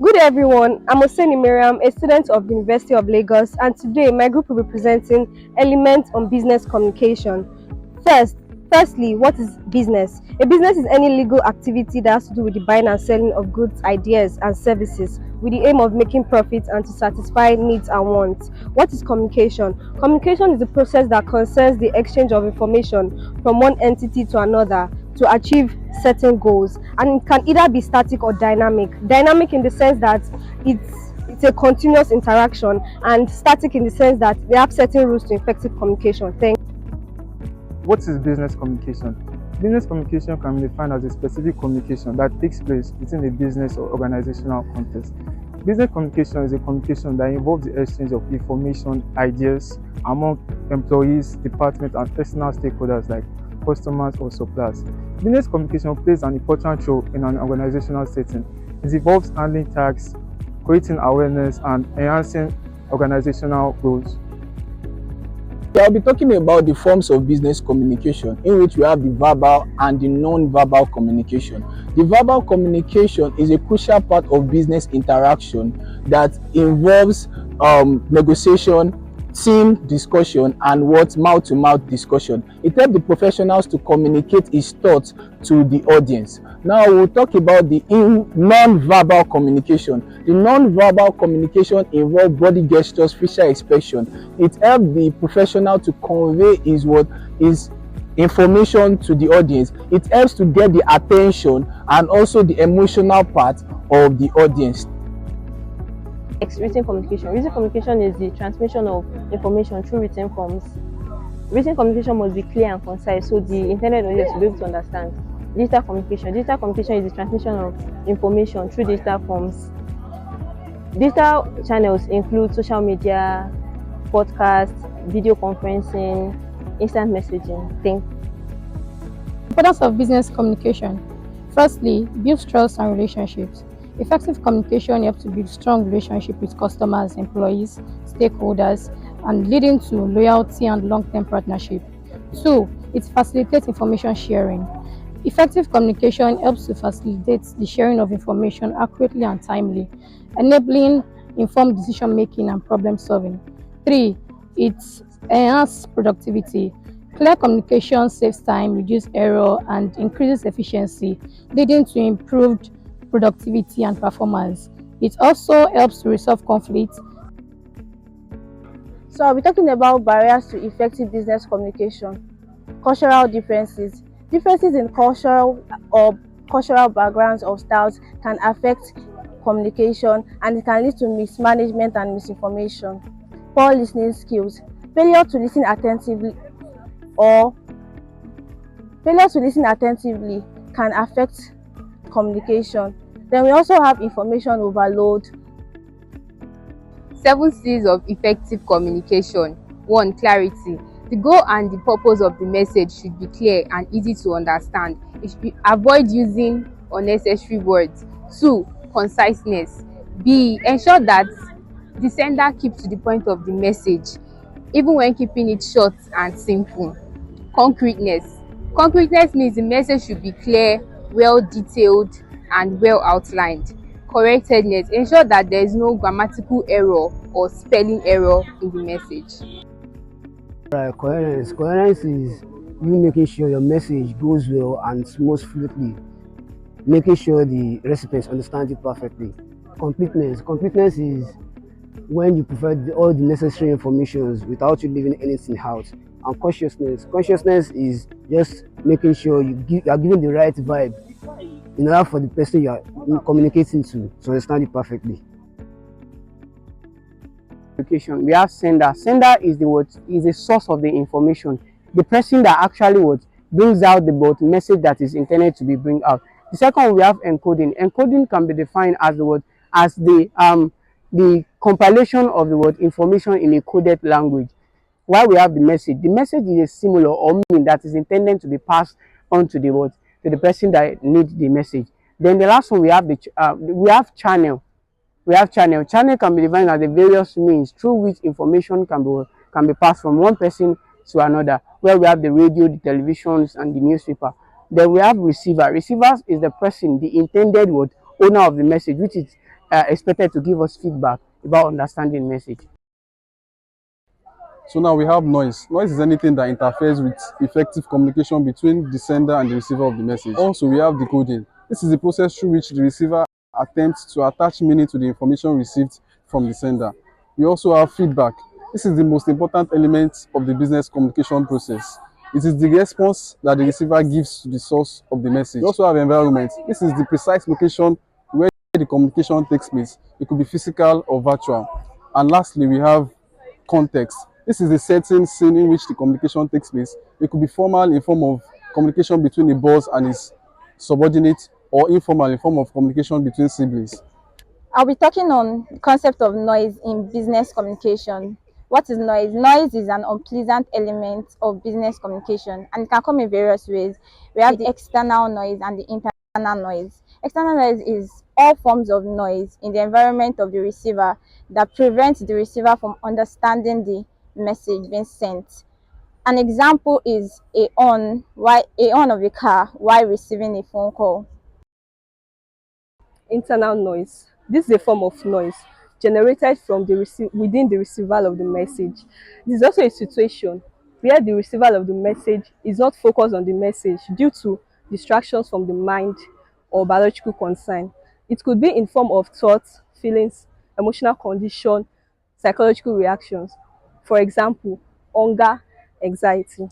Good day everyone, I'm Oseni Miriam, a student of the University of Lagos, and today my group will be presenting elements on business communication. First, firstly, what is business? A business is any legal activity that has to do with the buying and selling of goods, ideas, and services with the aim of making profit and to satisfy needs and wants. What is communication? Communication is the process that concerns the exchange of information from one entity to another to achieve certain goals, and it can either be static or dynamic. Dynamic in the sense that it's a continuous interaction, and static in the sense that they have certain rules to effective communication. Thank What is business communication? Business communication can be defined as a specific communication that takes place within a business or organizational context. Business communication is a communication that involves the exchange of information, ideas among employees, departments, and external stakeholders like customers or suppliers. Business communication plays an important role in an organizational setting. It involves handling tasks, creating awareness, and enhancing organizational goals. I'll be talking about the forms of business communication, in which we have the verbal and the non-verbal communication. The verbal communication is a crucial part of business interaction that involves negotiation, team discussion, and mouth-to-mouth discussion. It helps the professionals to communicate his thoughts to the audience. Now we'll talk about the non-verbal communication. The non-verbal communication involves body gestures, facial expression. It helps the professional to convey his information to the audience. It helps to get the attention and also the emotional part of the audience. Written communication. Written communication is the transmission of information through written forms. Written communication must be clear and concise so the intended audience will be able to understand. Digital communication. Digital communication is the transmission of information through digital forms. Digital channels include social media, podcasts, video conferencing, instant messaging. Importance of business communication. Firstly, build trust and relationships. Effective communication helps to build strong relationship with customers, employees, stakeholders, and leading to loyalty and long-term partnership. 2. It facilitates information sharing. Effective communication helps to facilitate the sharing of information accurately and timely, enabling informed decision-making and problem-solving. 3. It enhances productivity. Clear communication saves time, reduces error, and increases efficiency, leading to improved productivity and performance. It also helps to resolve conflicts. So I'll be talking about barriers to effective business communication. Cultural differences. Differences in cultural backgrounds or styles can affect communication, and it can lead to mismanagement and misinformation. Poor listening skills. Failure to listen attentively can affect communication. Then we also have information overload. 7 C's of effective communication. 1. Clarity. The goal and the purpose of the message should be clear and easy to understand. Avoid using unnecessary words. 2. Conciseness. Ensure that the sender keeps to the point of the message, even when keeping it short and simple. Concreteness. Concreteness means the message should be clear, well detailed, and well outlined. Correctedness. Ensure that there is no grammatical error or spelling error in the message. Coherence. Coherence is you making sure your message goes well and moves smoothly, making sure the recipients understand it perfectly. Completeness. Completeness is when you provide all the necessary information without you leaving anything out. And consciousness. Consciousness is just making sure you are giving the right vibe in order for the person you are communicating to understand it perfectly. We have sender. Sender is the source of the information. The person that actually brings out the message that is intended to be bring out. The second, we have encoding. Encoding can be defined as the compilation of the information in a coded language. While we have the message is a symbol or meaning that is intended to be passed on to the person that needs the message. Then the last one, we have channel. Channel can be defined as the various means through which information can be passed from one person to another, where we have the radio, the televisions, and the newspaper. Then we have receiver. Receivers is the person, the intended owner of the message, which is expected to give us feedback about understanding the message. So now we have noise. Noise is anything that interferes with effective communication between the sender and the receiver of the message. Also, we have decoding. This is the process through which the receiver attempts to attach meaning to the information received from the sender. We also have feedback. This is the most important element of the business communication process. It is the response that the receiver gives to the source of the message. We also have environment. This is the precise location where the communication takes place. It could be physical or virtual. And lastly, we have context. This is the setting scene in which the communication takes place. It could be formal in form of communication between a boss and his subordinate, or informal in form of communication between siblings. I'll be talking on the concept of noise in business communication. What is noise? Noise is an unpleasant element of business communication, and it can come in various ways. We have the external noise and the internal noise. External noise is all forms of noise in the environment of the receiver that prevents the receiver from understanding the message being sent. An example is a horn of a car while receiving a phone call. Internal noise. This is a form of noise generated from within the receiver of the message. This is also a situation where the receiver of the message is not focused on the message due to distractions from the mind or biological concern. It could be in form of thoughts, feelings, emotional condition, psychological reactions. For example, hunger, anxiety.